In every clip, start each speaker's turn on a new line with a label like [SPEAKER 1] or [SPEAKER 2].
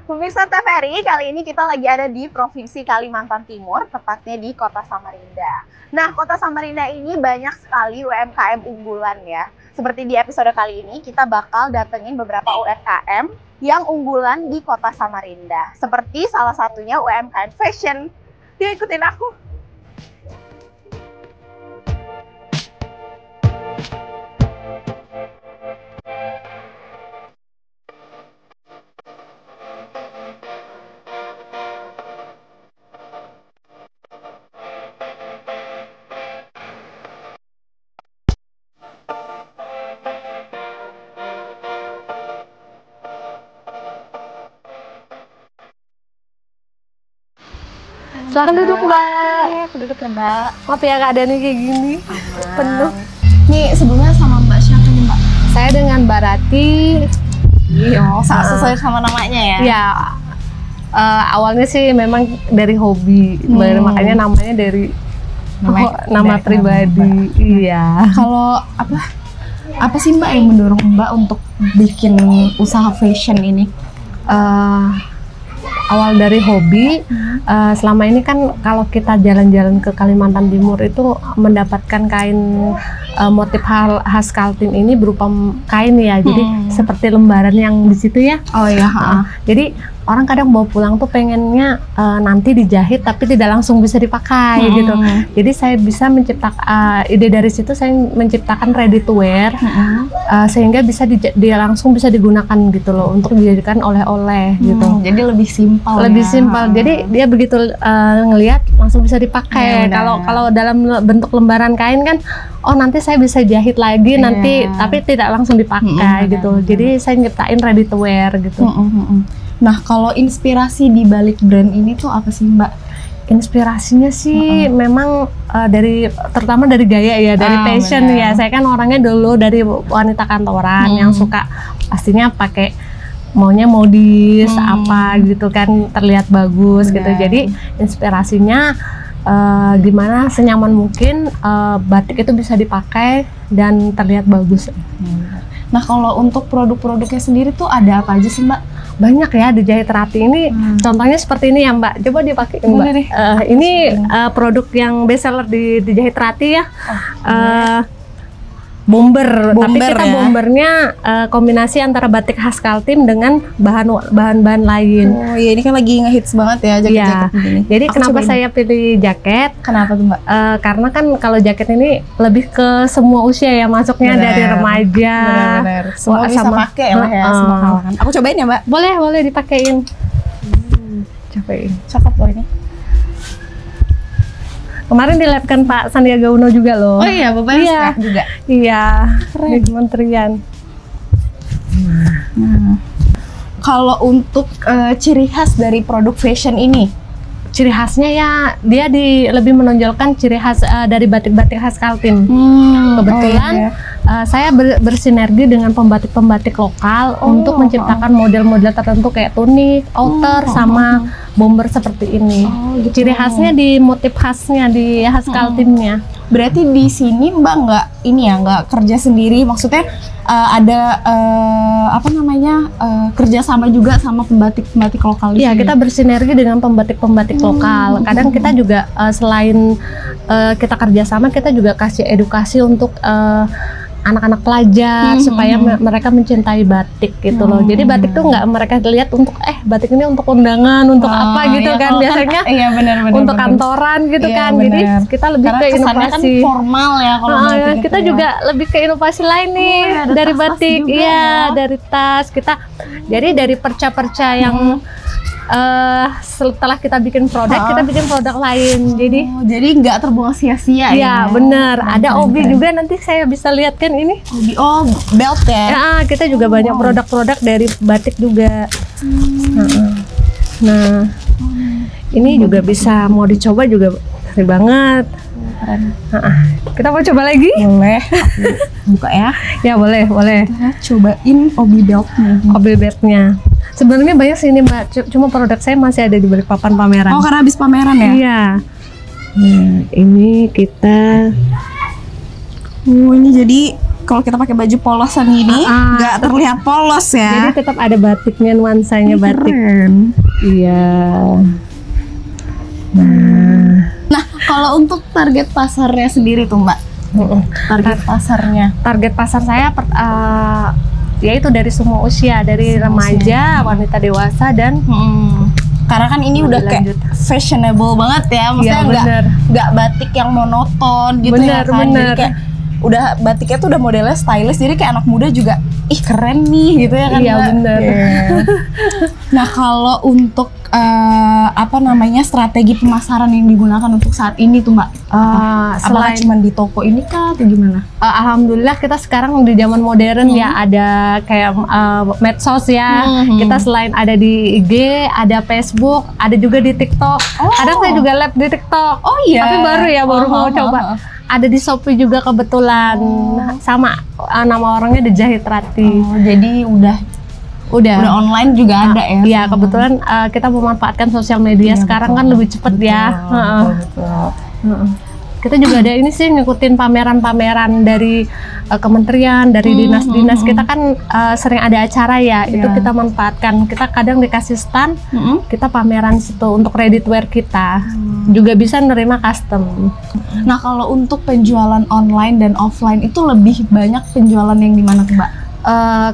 [SPEAKER 1] Pemirsa TVRI, kali ini kita lagi ada di Provinsi Kalimantan Timur, tepatnya di Kota Samarinda. Nah, Kota Samarinda ini banyak sekali UMKM unggulan ya. Seperti di episode kali ini, kita bakal datengin beberapa UMKM yang unggulan di Kota Samarinda. Seperti salah satunya UMKM Fashion. Yuk ikutin aku.
[SPEAKER 2] Silakan duduk, Mbak.
[SPEAKER 1] Aku duduk ya, Mbak.
[SPEAKER 2] Maaf ya keadaannya kayak gini. Penuh.
[SPEAKER 1] Nih, sebelumnya sama Mbak siapa nih, Mbak?
[SPEAKER 2] Saya dengan Mbak Rati.
[SPEAKER 1] Sesuai sama namanya ya?
[SPEAKER 2] Ya, awalnya sih memang dari hobi, makanya namanya dari nama pribadi. Iya.
[SPEAKER 1] Kalau apa sih Mbak yang mendorong Mbak untuk bikin usaha fashion ini?
[SPEAKER 2] Awal dari hobi, selama ini kan kalau kita jalan-jalan ke Kalimantan Timur itu mendapatkan kain motif khas Kaltim ini berupa kain ya, jadi seperti lembaran yang di situ ya.
[SPEAKER 1] Oh iya.
[SPEAKER 2] Jadi orang kadang bawa pulang tuh pengennya nanti dijahit tapi tidak langsung bisa dipakai gitu. Jadi saya bisa menciptakan ide dari situ, saya menciptakan ready to wear sehingga bisa langsung bisa digunakan gitu loh untuk dijadikan oleh-oleh gitu.
[SPEAKER 1] Jadi lebih simpel.
[SPEAKER 2] Lebih simpel. Jadi dia begitu ngelihat langsung bisa dipakai. Kalau dalam bentuk lembaran kain kan, oh nanti saya bisa jahit lagi nanti, tapi tidak langsung dipakai gitu. Jadi saya nyiptain ready to wear gitu.
[SPEAKER 1] Nah, kalau inspirasi di balik brand ini tuh apa sih, Mbak?
[SPEAKER 2] Inspirasinya sih memang terutama dari gaya ya, dari fashion ya. Saya kan orangnya dulu dari wanita kantoran yang suka pastinya pakai maunya modis apa gitu kan, terlihat bagus gitu. Jadi inspirasinya gimana senyaman mungkin batik itu bisa dipakai dan terlihat bagus.
[SPEAKER 1] Nah, kalau untuk produk-produknya sendiri tuh ada apa aja sih, Mbak?
[SPEAKER 2] Banyak ya di Jahit Rati ini. Contohnya seperti ini ya, Mbak. Coba dipakai, Mbak. Ini produk yang best seller di Jahit Rati ya. Bomber, tapi kita ya? Bombernya kombinasi antara batik khas Kaltim dengan bahan-bahan lain.
[SPEAKER 1] Oh iya, ini kan lagi ngehits banget ya jaket-jaket begini.
[SPEAKER 2] Jadi kenapa saya pilih jaket?
[SPEAKER 1] Kenapa tuh, Mbak?
[SPEAKER 2] Karena kan kalau jaket ini lebih ke semua usia ya, masuknya dari remaja.
[SPEAKER 1] Semua bisa pakai lah ya, semua kalangan. Aku cobain ya, Mbak?
[SPEAKER 2] Boleh dipakein. Cobain.
[SPEAKER 1] Cakep loh ini.
[SPEAKER 2] Kemarin di lab kan Pak Sandiaga Uno juga loh.
[SPEAKER 1] Oh iya, Bapak juga.
[SPEAKER 2] Iya, di kementerian.
[SPEAKER 1] Kalau untuk ciri khas dari produk fashion ini,
[SPEAKER 2] ciri khasnya ya dia lebih menonjolkan ciri khas dari batik-batik khas Kaltim. Kebetulan saya bersinergi dengan pembatik-pembatik lokal untuk menciptakan model-model tertentu kayak tunik, outer, sama bomber seperti ini. Ciri khasnya di motif khasnya di khas Kaltimnya.
[SPEAKER 1] Berarti di sini Mbak nggak kerja sendiri, maksudnya ada kerja sama juga sama pembatik-pembatik lokal.
[SPEAKER 2] Iya, kita bersinergi dengan pembatik-pembatik lokal. Kadang kita juga selain kita kerjasama, kita juga kasih edukasi untuk anak-anak pelajar supaya mereka mencintai batik gitu loh. Jadi batik tuh nggak mereka lihat untuk batik ini untuk undangan, untuk apa gitu kan biasanya.
[SPEAKER 1] Iya benar.
[SPEAKER 2] Untuk kantoran gitu kan. Jadi kita lebih ke inovasi.
[SPEAKER 1] Kan formal ya kalau
[SPEAKER 2] kita juga lebih ke inovasi lain nih dari batik. Iya, dari tas kita. Jadi dari perca-perca yang setelah kita bikin produk, kita bikin produk lain.
[SPEAKER 1] Jadi nggak terbuang sia-sia ya?
[SPEAKER 2] Iya, bener. Ada obi juga, nanti saya bisa lihat kan ini.
[SPEAKER 1] Belt ya?
[SPEAKER 2] Ya, kita juga banyak produk-produk dari batik juga. Nah, ini juga bisa mau dicoba juga, keren banget. Kita mau coba lagi?
[SPEAKER 1] Boleh. Buka ya?
[SPEAKER 2] Ya boleh.
[SPEAKER 1] Kita cobain obi beltnya.
[SPEAKER 2] Obi beltnya. Sebenarnya banyak sih ini Mbak, cuma produk saya masih ada di balik papan pameran.
[SPEAKER 1] Oh, karena habis pameran ya?
[SPEAKER 2] Iya. Nah, ini kita.
[SPEAKER 1] Ini jadi
[SPEAKER 3] kalau kita pakai baju polosan ini nggak terlihat polos ya.
[SPEAKER 2] Jadi tetap ada batiknya, nuansanya batik.
[SPEAKER 3] Keren.
[SPEAKER 2] Iya.
[SPEAKER 3] Nah, kalau untuk target pasarnya sendiri tuh Mbak,
[SPEAKER 2] Target pasar saya yaitu dari semua usia, dari remaja, wanita dewasa, dan
[SPEAKER 3] karena kan ini udah kayak fashionable banget ya, maksudnya nggak batik yang monoton gitu ya kan. Jadi kayak udah batiknya tuh udah modelnya stylish, jadi kayak anak muda juga ih keren nih gitu ya kan.
[SPEAKER 2] Iya bener.
[SPEAKER 3] Nah kalau untuk strategi pemasaran yang digunakan untuk saat ini tuh Mbak, apakah cuma di toko ini kah atau gimana?
[SPEAKER 2] Alhamdulillah kita sekarang di zaman modern ya, ada kayak medsos ya. Kita selain ada di IG, ada Facebook, ada juga di TikTok. Kadang saya juga live di TikTok. Oh iya. Tapi baru mau coba. Ada di Shopee juga kebetulan, sama nama orangnya The Jahit Rati.
[SPEAKER 3] Jadi udah online juga ada ya?
[SPEAKER 2] Iya, kebetulan kita memanfaatkan sosial media sekarang kan lebih cepet ya. Kita juga ada ini sih, ngikutin pameran-pameran dari kementerian, dari dinas-dinas. Kita kan sering ada acara ya, itu kita manfaatkan. Kita kadang dikasih stand, kita pameran situ untuk ready to wear kita. Juga bisa nerima custom.
[SPEAKER 3] Nah kalau untuk penjualan online dan offline itu lebih banyak penjualan yang di mana tuh Mbak?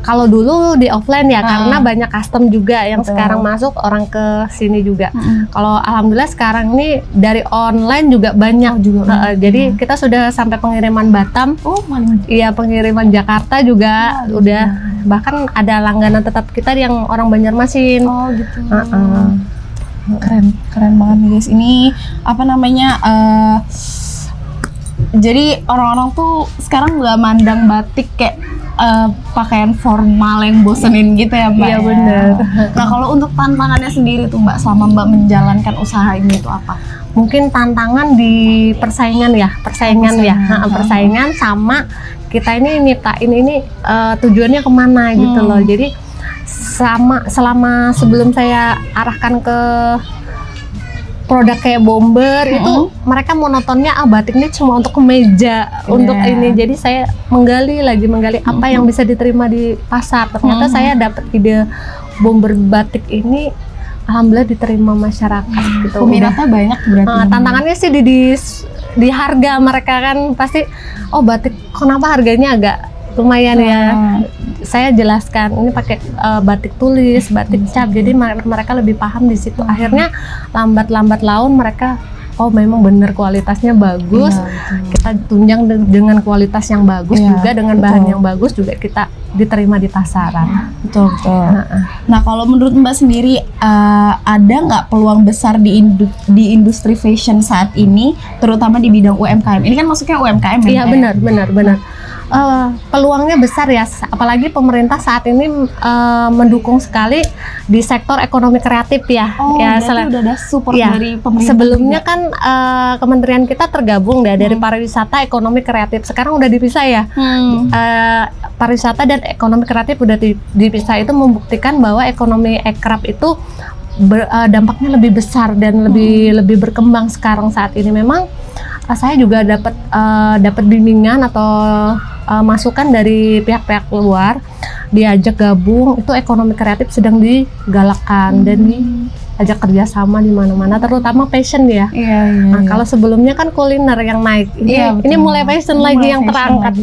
[SPEAKER 2] Kalau dulu di offline ya, karena banyak custom juga yang sekarang masuk orang ke sini juga. Kalau alhamdulillah sekarang ini dari online juga banyak juga. Jadi kita sudah sampai pengiriman Batam. Iya, pengiriman Jakarta juga udah. Bahkan ada langganan tetap kita yang orang Banjarmasin.
[SPEAKER 3] Oh gitu. Keren banget nih guys. Ini jadi orang-orang tuh sekarang nggak mandang batik kayak pakaian formal yang bosenin gitu ya Mbak.
[SPEAKER 2] Iya bener.
[SPEAKER 3] Nah kalau untuk tantangannya sendiri tuh Mbak, selama Mbak menjalankan usaha ini itu apa?
[SPEAKER 2] Mungkin tantangan di persaingan ya, persaingan sama kita ini nyiptain ini tujuannya kemana gitu loh. Jadi selama sebelum saya arahkan ke produk kayak bomber itu mereka monotonnya batik ini cuma untuk kemeja, untuk ini. Jadi saya menggali apa yang bisa diterima di pasar. Ternyata saya dapat ide bomber batik ini, alhamdulillah diterima masyarakat gitu.
[SPEAKER 3] Peminatnya banyak berarti.
[SPEAKER 2] Tantangannya sih di harga, mereka kan pasti batik kenapa harganya agak lumayan ya. Saya jelaskan ini pakai batik tulis, batik cap, jadi mereka lebih paham di situ. Akhirnya lambat laun mereka memang benar kualitasnya bagus. Kita tunjang dengan kualitas yang bagus juga, dengan bahan yang bagus juga kita diterima di pasaran. Betul.
[SPEAKER 3] Nah kalau menurut Mbak sendiri ada nggak peluang besar di industri fashion saat ini, terutama di bidang UMKM? Ini kan maksudnya UMKM ya?
[SPEAKER 2] Iya benar. Peluangnya besar ya, apalagi pemerintah saat ini mendukung sekali di sektor ekonomi kreatif ya.
[SPEAKER 3] Berarti udah ada support dari pemerintah.
[SPEAKER 2] Sebelumnya juga kan kementerian kita tergabung dari pariwisata, ekonomi kreatif. Sekarang udah dipisah ya. Pariwisata dan ekonomi kreatif udah dipisah. Itu membuktikan bahwa ekonomi ekraf itu dampaknya lebih besar dan lebih berkembang sekarang saat ini. Memang saya juga dapat bimbingan atau masukan dari pihak-pihak luar, diajak gabung. Itu ekonomi kreatif sedang digalakkan dan diajak kerjasama di mana-mana, terutama fashion ya. Nah, kalau sebelumnya kan kuliner yang naik, ini mulai fashion lagi yang terangkat.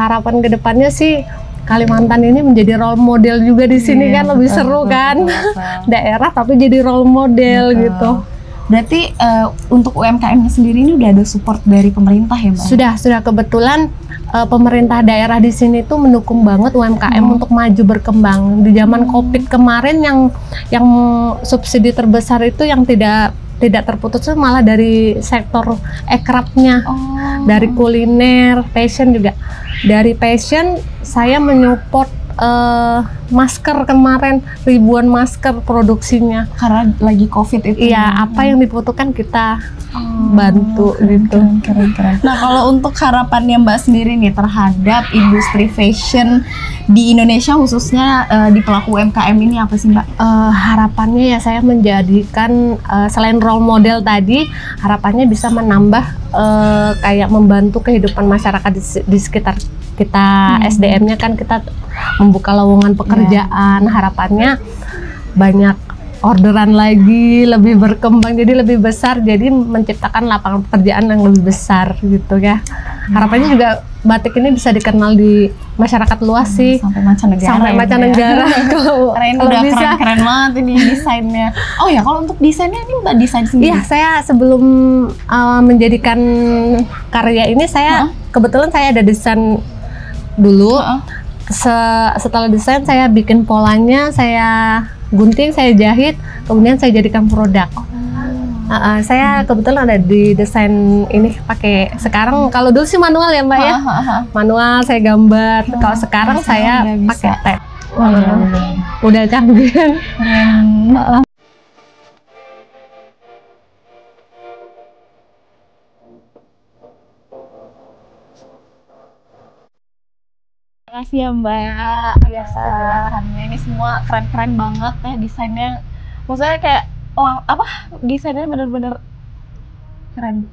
[SPEAKER 2] Harapan kedepannya sih Kalimantan ini menjadi role model juga di sini, kan lebih seru kan. Daerah tapi jadi role model gitu.
[SPEAKER 3] Berarti untuk UMKM sendiri ini udah ada support dari pemerintah ya Mbak?
[SPEAKER 2] Sudah kebetulan pemerintah daerah di sini tuh mendukung banget UMKM untuk maju berkembang. Di zaman Covid kemarin yang subsidi terbesar itu yang tidak terputus itu malah dari sektor ekrafnya, dari kuliner, fashion juga. Dari fashion saya menyupport masker kemarin, ribuan masker produksinya
[SPEAKER 3] karena lagi Covid itu.
[SPEAKER 2] Apa yang dibutuhkan kita bantu gitu.
[SPEAKER 3] Keren. Nah kalau untuk harapannya Mbak sendiri nih terhadap industri fashion di Indonesia khususnya di pelaku UMKM ini apa sih Mbak?
[SPEAKER 2] Harapannya ya saya menjadikan selain role model tadi, harapannya bisa menambah kayak membantu kehidupan masyarakat di sekitar kita SDM-nya kan kita membuka lowongan pekerjaan, harapannya banyak orderan lagi, lebih berkembang jadi lebih besar, jadi menciptakan lapangan pekerjaan yang lebih besar gitu ya. Harapannya juga batik ini bisa dikenal di masyarakat luas sih,
[SPEAKER 3] sampai mancanegara.
[SPEAKER 2] Sampai mancanegara. Kalau
[SPEAKER 3] udah
[SPEAKER 2] bisa
[SPEAKER 3] keren banget ini desainnya. Oh ya, kalau untuk desainnya ini Mbak desain sendiri?
[SPEAKER 2] Iya, saya sebelum menjadikan karya ini saya kebetulan saya ada desain dulu. Setelah desain saya bikin polanya, saya gunting, saya jahit, kemudian saya jadikan produk. Saya kebetulan ada di desain ini pakai sekarang, kalau dulu sih manual ya Mbak ya, manual saya gambar. Kalau sekarang saya pakai tab. Udah canggih kan?
[SPEAKER 3] Makasih ya Mbak. Biasa. Ini semua keren-keren banget ya desainnya. Maksudnya kayak desainnya bener-bener keren.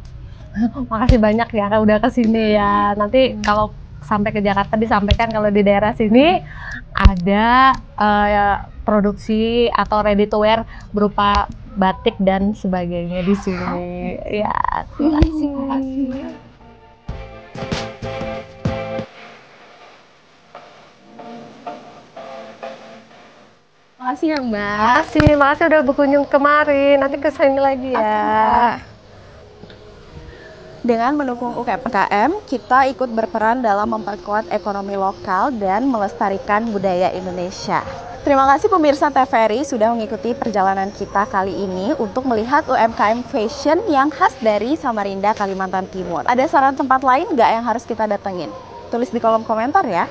[SPEAKER 2] Makasih banyak ya udah kesini ya. Nanti kalau sampai ke Jakarta disampaikan kalau di daerah sini ada produksi atau ready to wear berupa batik dan sebagainya di sini. Ya, terima kasih.
[SPEAKER 3] Makasih ya Mbak.
[SPEAKER 2] Makasih udah berkunjung kemari. Nanti kesini lagi ya.
[SPEAKER 1] Dengan mendukung UMKM, kita ikut berperan dalam memperkuat ekonomi lokal dan melestarikan budaya Indonesia. Terima kasih pemirsa TVRI sudah mengikuti perjalanan kita kali ini untuk melihat UMKM fashion yang khas dari Samarinda, Kalimantan Timur. Ada saran tempat lain nggak yang harus kita datengin? Tulis di kolom komentar ya.